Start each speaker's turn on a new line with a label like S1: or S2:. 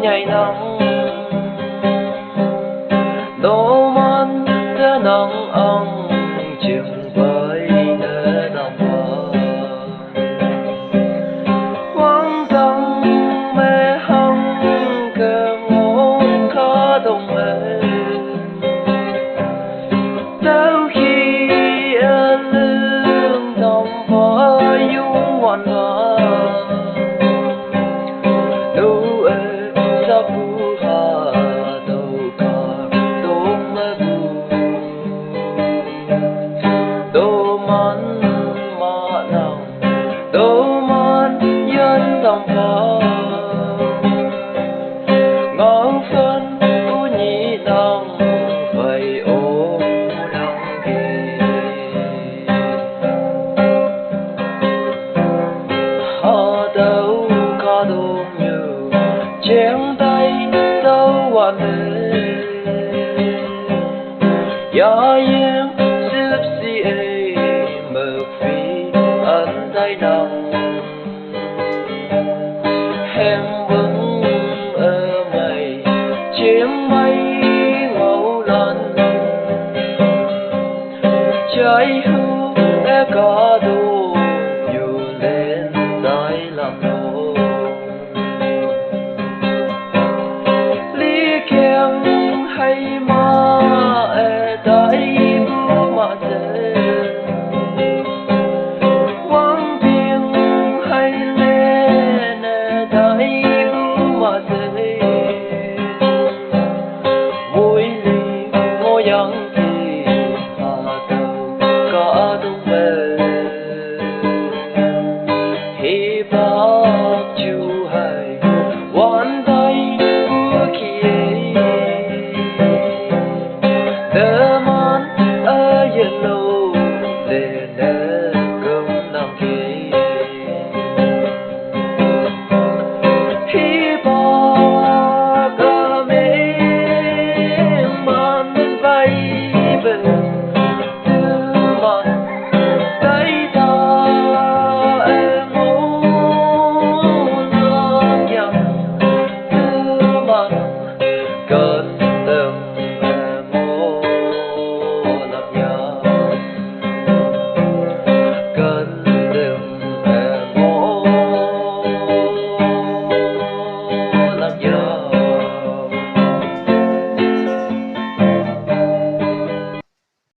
S1: nhảy nắng đổ man thế nắng ông chừng với thế nắng quang thăng mê hăng cơ ngôn khó đồng mê đau khi lương thầm phá dung hoàn hòa đâu sa phu hà đâu cả đông bu đâu man ma nang đâu man nhân thầm phá ngang phân tu nhị nang phải ôm nang kề hà đâu cả đông như chém tay đâu hoàn lệ ya yếm xếp si ê mờ phi ân tay nắng hem vững